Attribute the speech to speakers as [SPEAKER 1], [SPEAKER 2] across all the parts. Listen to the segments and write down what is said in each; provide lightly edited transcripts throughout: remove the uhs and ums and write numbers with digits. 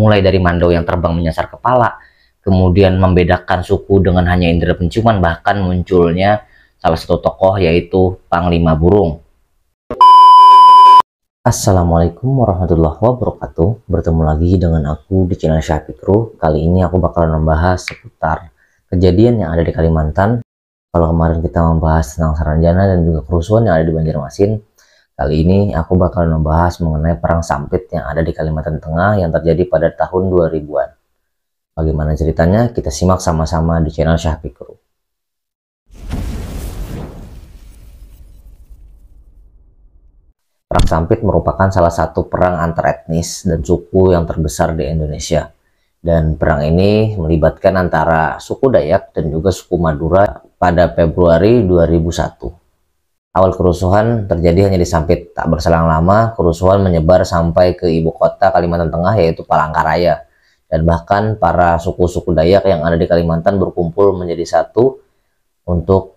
[SPEAKER 1] mulai dari mandau yang terbang menyasar kepala, kemudian membedakan suku dengan hanya indera penciuman, bahkan munculnya salah satu tokoh yaitu Panglima Burung. Assalamualaikum warahmatullahi wabarakatuh. Bertemu lagi dengan aku di channel Syafikru. Kali ini aku bakalan membahas seputar kejadian yang ada di Kalimantan. Kalau kemarin kita membahas tentang Saranjana dan juga kerusuhan yang ada di Banjarmasin, kali ini aku bakalan membahas mengenai perang sampit yang ada di Kalimantan Tengah yang terjadi pada tahun 2000-an. Bagaimana ceritanya? Kita simak sama-sama di channel Syafikru. Perang sampit merupakan salah satu perang antar etnis dan suku yang terbesar di Indonesia. Dan perang ini melibatkan antara suku Dayak dan juga suku Madura pada Februari 2001. Awal kerusuhan terjadi hanya di Sampit. Tak berselang lama, kerusuhan menyebar sampai ke ibu kota Kalimantan Tengah yaitu Palangkaraya. Dan bahkan para suku-suku Dayak yang ada di Kalimantan berkumpul menjadi satu untuk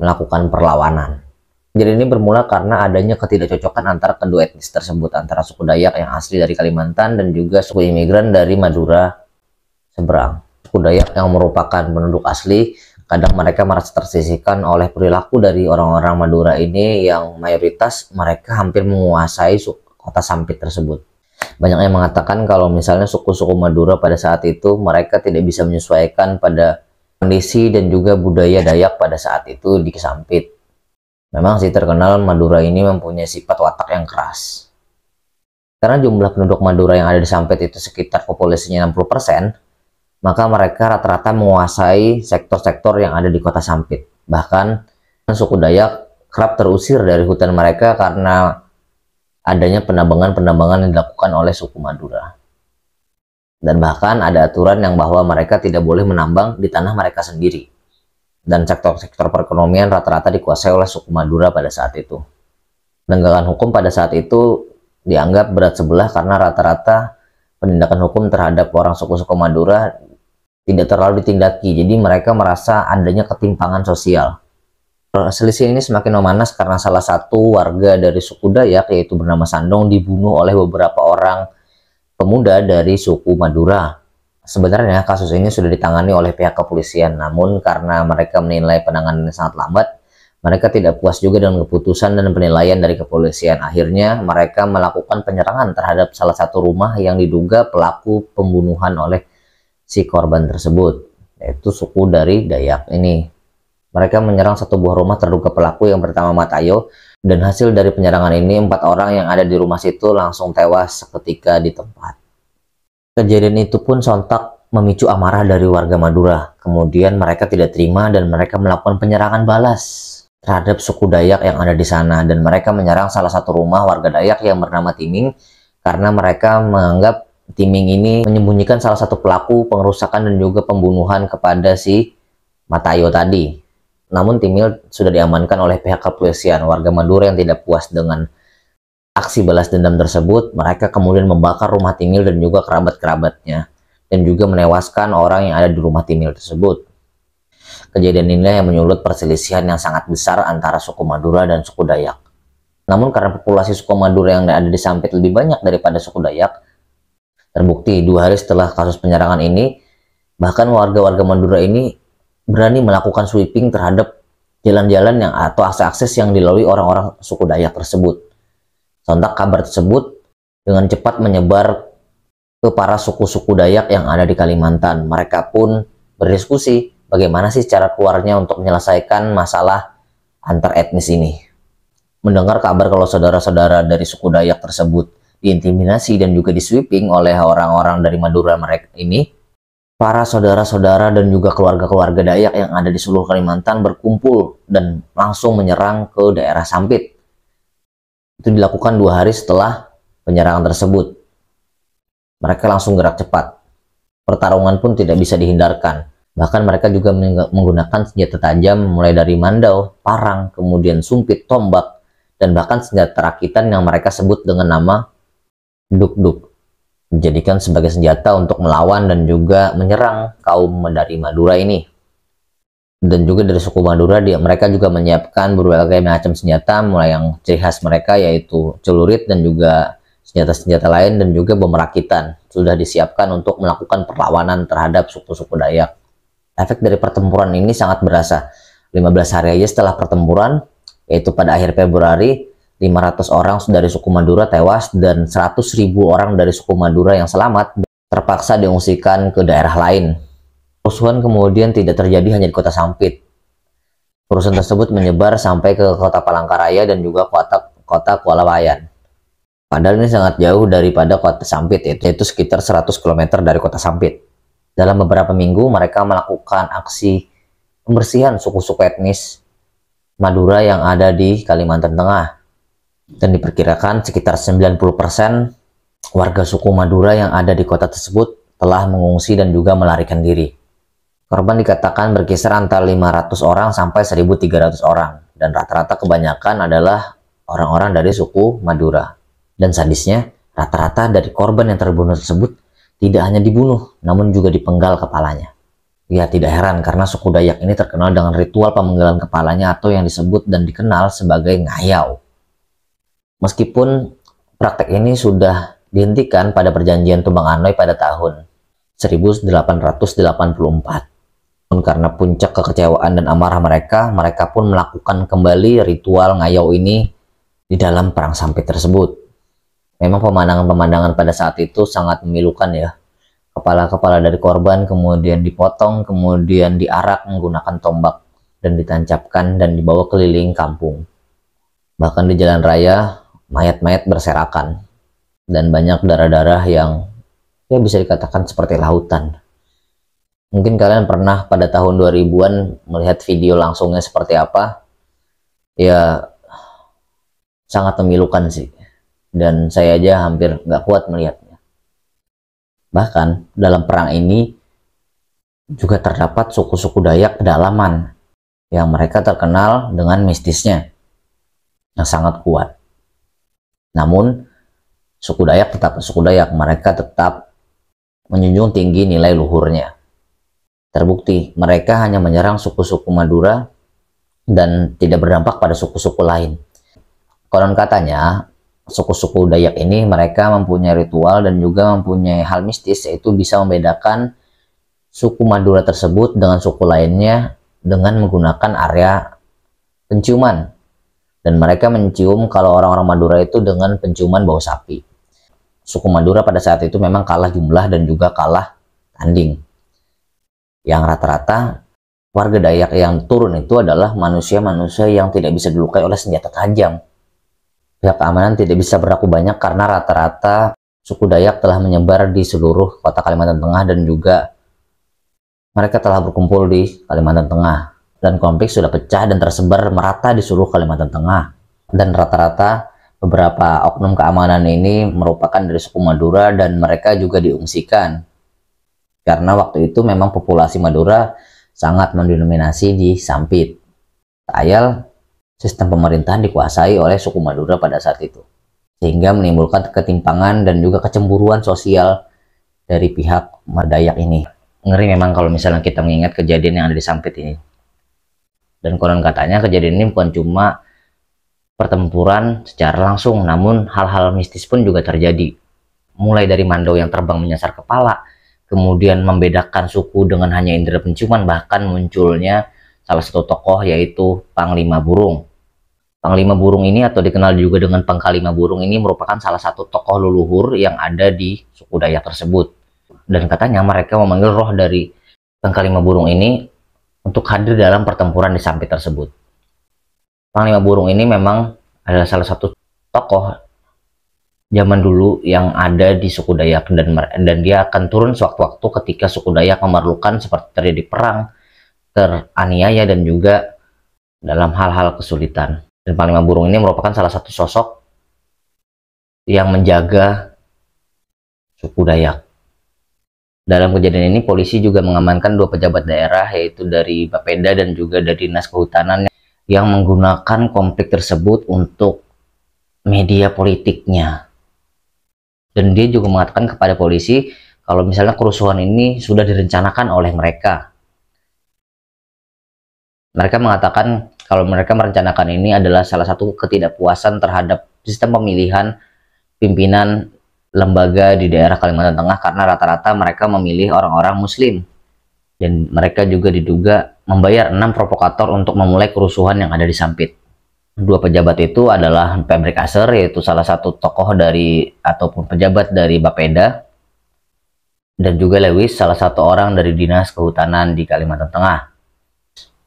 [SPEAKER 1] melakukan perlawanan. Jadi ini bermula karena adanya ketidakcocokan antara kedua etnis tersebut, antara suku Dayak yang asli dari Kalimantan dan juga suku imigran dari Madura seberang. Suku Dayak yang merupakan penduduk asli, kadang mereka merasa tersisihkan oleh perilaku dari orang-orang Madura ini yang mayoritas mereka hampir menguasai kota Sampit tersebut. Banyak yang mengatakan kalau misalnya suku-suku Madura pada saat itu mereka tidak bisa menyesuaikan pada kondisi dan juga budaya Dayak pada saat itu di Sampit. Memang sih terkenal Madura ini mempunyai sifat watak yang keras. Karena jumlah penduduk Madura yang ada di Sampit itu sekitar populasinya 60%, maka mereka rata-rata menguasai sektor-sektor yang ada di kota Sampit. Bahkan suku Dayak kerap terusir dari hutan mereka karena adanya penambangan-penambangan yang dilakukan oleh suku Madura. Dan bahkan ada aturan yang bahwa mereka tidak boleh menambang di tanah mereka sendiri. Dan sektor-sektor perekonomian rata-rata dikuasai oleh suku Madura pada saat itu. Penegakan hukum pada saat itu dianggap berat sebelah karena rata-rata penindakan hukum terhadap orang suku-suku Madura tidak terlalu ditindaki. Jadi mereka merasa adanya ketimpangan sosial. Selisih ini semakin memanas karena salah satu warga dari suku Dayak yaitu bernama Sandong dibunuh oleh beberapa orang pemuda dari suku Madura. Sebenarnya kasus ini sudah ditangani oleh pihak kepolisian, namun karena mereka menilai penanganannya sangat lambat, mereka tidak puas juga dengan keputusan dan penilaian dari kepolisian. Akhirnya mereka melakukan penyerangan terhadap salah satu rumah yang diduga pelaku pembunuhan oleh si korban tersebut, yaitu suku dari Dayak ini. Mereka menyerang satu buah rumah terduga pelaku yang bernama Matayo, dan hasil dari penyerangan ini 4 orang yang ada di rumah situ langsung tewas seketika di tempat. Kejadian itu pun sontak memicu amarah dari warga Madura. Kemudian mereka tidak terima dan mereka melakukan penyerangan balas terhadap suku Dayak yang ada di sana. Dan mereka menyerang salah satu rumah warga Dayak yang bernama Timing karena mereka menganggap Timing ini menyembunyikan salah satu pelaku pengerusakan dan juga pembunuhan kepada si Matayo tadi. Namun Timing sudah diamankan oleh pihak kepolisian. Warga Madura yang tidak puas dengan aksi balas dendam tersebut, mereka kemudian membakar rumah Timil dan juga kerabat-kerabatnya, dan juga menewaskan orang yang ada di rumah Timil tersebut. Kejadian inilah yang menyulut perselisihan yang sangat besar antara suku Madura dan suku Dayak. Namun karena populasi suku Madura yang ada di Sampit lebih banyak daripada suku Dayak, terbukti 2 hari setelah kasus penyerangan ini, bahkan warga-warga Madura ini berani melakukan sweeping terhadap jalan-jalan yang atau akses-akses yang dilalui orang-orang suku Dayak tersebut. Sontak kabar tersebut dengan cepat menyebar ke para suku-suku Dayak yang ada di Kalimantan. Mereka pun berdiskusi bagaimana sih cara keluarnya untuk menyelesaikan masalah antar etnis ini. Mendengar kabar kalau saudara-saudara dari suku Dayak tersebut diintimidasi dan juga disweeping oleh orang-orang dari Madura mereka ini, para saudara-saudara dan juga keluarga-keluarga Dayak yang ada di seluruh Kalimantan berkumpul dan langsung menyerang ke daerah Sampit. Itu dilakukan 2 hari setelah penyerangan tersebut. Mereka langsung gerak cepat. Pertarungan pun tidak bisa dihindarkan. Bahkan mereka juga menggunakan senjata tajam mulai dari mandau, parang, kemudian sumpit, tombak, dan bahkan senjata rakitan yang mereka sebut dengan nama duk-duk. Dijadikan sebagai senjata untuk melawan dan juga menyerang kaum dari Madura ini. Dan juga dari suku Madura mereka juga menyiapkan berbagai macam senjata, mulai yang ciri khas mereka yaitu celurit dan juga senjata-senjata lain dan juga bom rakitan sudah disiapkan untuk melakukan perlawanan terhadap suku-suku Dayak. Efek dari pertempuran ini sangat berasa. 15 hari aja setelah pertempuran, yaitu pada akhir Februari, 500 orang dari suku Madura tewas dan 100.000 orang dari suku Madura yang selamat terpaksa diungsikan ke daerah lain. Kerusuhan kemudian tidak terjadi hanya di kota Sampit. Kerusuhan tersebut menyebar sampai ke kota Palangkaraya dan juga kota Kuala Wayan. Padahal ini sangat jauh daripada kota Sampit, yaitu sekitar 100 km dari kota Sampit. Dalam beberapa minggu mereka melakukan aksi pembersihan suku-suku etnis Madura yang ada di Kalimantan Tengah. Dan diperkirakan sekitar 90% warga suku Madura yang ada di kota tersebut telah mengungsi dan juga melarikan diri. Korban dikatakan berkisar antara 500 orang sampai 1.300 orang, dan rata-rata kebanyakan adalah orang-orang dari suku Madura. Dan sadisnya, rata-rata dari korban yang terbunuh tersebut tidak hanya dibunuh, namun juga dipenggal kepalanya. Ya, tidak heran karena suku Dayak ini terkenal dengan ritual pemenggalan kepalanya atau yang disebut dan dikenal sebagai ngayau. Meskipun praktek ini sudah dihentikan pada perjanjian Tumbang Anoy pada tahun 1884. Karena puncak kekecewaan dan amarah mereka pun melakukan kembali ritual ngayau ini di dalam perang Sampit tersebut. Memang pemandangan-pemandangan pada saat itu sangat memilukan ya. Kepala-kepala dari korban kemudian dipotong, kemudian diarak menggunakan tombak dan ditancapkan dan dibawa keliling kampung. Bahkan di jalan raya, mayat-mayat berserakan dan banyak darah-darah yang ya bisa dikatakan seperti lautan. Mungkin kalian pernah pada tahun 2000-an melihat video langsungnya seperti apa. Ya, sangat memilukan sih. Dan saya aja hampir nggak kuat melihatnya. Bahkan dalam perang ini juga terdapat suku-suku Dayak pedalaman yang mereka terkenal dengan mistisnya yang sangat kuat. Namun suku Dayak tetap suku Dayak, mereka tetap menjunjung tinggi nilai luhurnya. Terbukti mereka hanya menyerang suku-suku Madura dan tidak berdampak pada suku-suku lain. Konon katanya suku-suku Dayak ini mereka mempunyai ritual dan juga mempunyai hal mistis, yaitu bisa membedakan suku Madura tersebut dengan suku lainnya dengan menggunakan area penciuman. Dan mereka mencium kalau orang-orang Madura itu dengan penciuman bau sapi. Suku Madura pada saat itu memang kalah jumlah dan juga kalah tanding. Yang rata-rata warga Dayak yang turun itu adalah manusia-manusia yang tidak bisa dilukai oleh senjata tajam. Pihak keamanan tidak bisa berlaku banyak karena rata-rata suku Dayak telah menyebar di seluruh kota Kalimantan Tengah dan juga mereka telah berkumpul di Kalimantan Tengah. Dan konflik sudah pecah dan tersebar merata di seluruh Kalimantan Tengah. Dan rata-rata beberapa oknum keamanan ini merupakan dari suku Madura dan mereka juga diungsikan. Karena waktu itu memang populasi Madura sangat mendominasi di Sampit. Ayal, sistem pemerintahan dikuasai oleh suku Madura pada saat itu. Sehingga menimbulkan ketimpangan dan juga kecemburuan sosial dari pihak Dayak ini. Ngeri memang kalau misalnya kita mengingat kejadian yang ada di Sampit ini. Dan konon katanya kejadian ini bukan cuma pertempuran secara langsung, namun hal-hal mistis pun juga terjadi. Mulai dari mandau yang terbang menyasar kepala, kemudian membedakan suku dengan hanya indera penciuman, bahkan munculnya salah satu tokoh yaitu Panglima Burung. Panglima Burung ini atau dikenal juga dengan Pangkalima Burung ini merupakan salah satu tokoh leluhur yang ada di suku Dayak tersebut. Dan katanya mereka memanggil roh dari Pangkalima Burung ini untuk hadir dalam pertempuran di Sampit tersebut. Panglima Burung ini memang adalah salah satu tokoh zaman dulu yang ada di suku Dayak dan dia akan turun sewaktu-waktu ketika suku Dayak memerlukan seperti terjadi perang, teraniaya dan juga dalam hal-hal kesulitan. Dan Panglima Burung ini merupakan salah satu sosok yang menjaga suku Dayak. Dalam kejadian ini polisi juga mengamankan 2 pejabat daerah yaitu dari Bapeda dan juga dari Dinas Kehutanan yang menggunakan konflik tersebut untuk media politiknya. Dan dia juga mengatakan kepada polisi kalau misalnya kerusuhan ini sudah direncanakan oleh mereka. Mereka mengatakan kalau mereka merencanakan ini adalah salah satu ketidakpuasan terhadap sistem pemilihan pimpinan lembaga di daerah Kalimantan Tengah karena rata-rata mereka memilih orang-orang Muslim. Dan mereka juga diduga membayar 6 provokator untuk memulai kerusuhan yang ada di Sampit. Dua pejabat itu adalah Pebrik Aser, yaitu salah satu tokoh dari ataupun pejabat dari Bapeda, dan juga Lewis, salah satu orang dari Dinas Kehutanan di Kalimantan Tengah.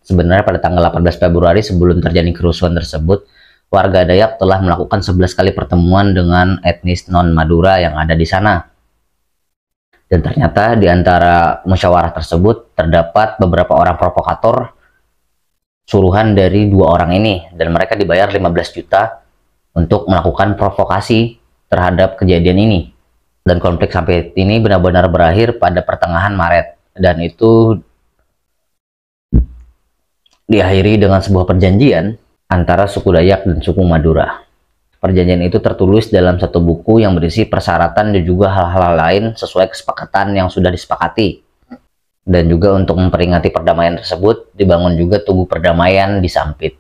[SPEAKER 1] Sebenarnya pada tanggal 18 Februari sebelum terjadi kerusuhan tersebut, warga Dayak telah melakukan 11 kali pertemuan dengan etnis non-Madura yang ada di sana. Dan ternyata di antara musyawarah tersebut terdapat beberapa orang provokator suruhan dari 2 orang ini, dan mereka dibayar 15 juta untuk melakukan provokasi terhadap kejadian ini. Dan konflik Sampit ini benar-benar berakhir pada pertengahan Maret, dan itu diakhiri dengan sebuah perjanjian antara suku Dayak dan suku Madura. Perjanjian itu tertulis dalam satu buku yang berisi persyaratan dan juga hal-hal lain sesuai kesepakatan yang sudah disepakati. Dan juga untuk memperingati perdamaian tersebut, dibangun juga tugu perdamaian di Sampit.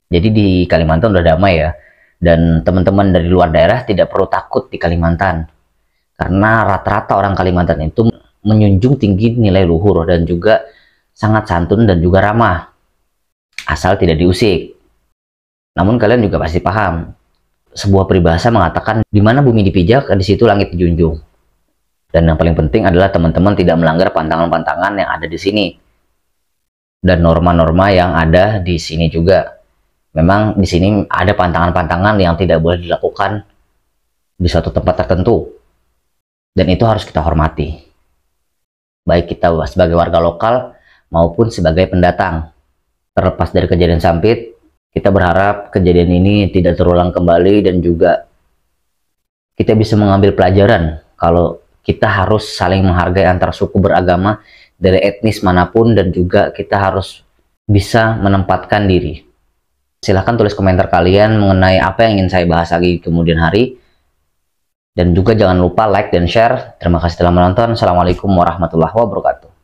[SPEAKER 1] Jadi di Kalimantan udah damai ya, dan teman-teman dari luar daerah tidak perlu takut di Kalimantan. Karena rata-rata orang Kalimantan itu menjunjung tinggi nilai luhur dan juga sangat santun dan juga ramah, asal tidak diusik. Namun kalian juga pasti paham, sebuah peribahasa mengatakan di mana bumi dipijak, di situ langit dijunjung. Dan yang paling penting adalah teman-teman tidak melanggar pantangan-pantangan yang ada di sini dan norma-norma yang ada di sini juga. Memang di sini ada pantangan-pantangan yang tidak boleh dilakukan di suatu tempat tertentu, dan itu harus kita hormati, baik kita sebagai warga lokal maupun sebagai pendatang. Terlepas dari kejadian Sampit, kita berharap kejadian ini tidak terulang kembali, dan juga kita bisa mengambil pelajaran kalau kita harus saling menghargai antar suku beragama dari etnis manapun, dan juga kita harus bisa menempatkan diri. Silahkan tulis komentar kalian mengenai apa yang ingin saya bahas lagi kemudian hari, dan juga jangan lupa like dan share. Terima kasih telah menonton. Assalamualaikum warahmatullahi wabarakatuh.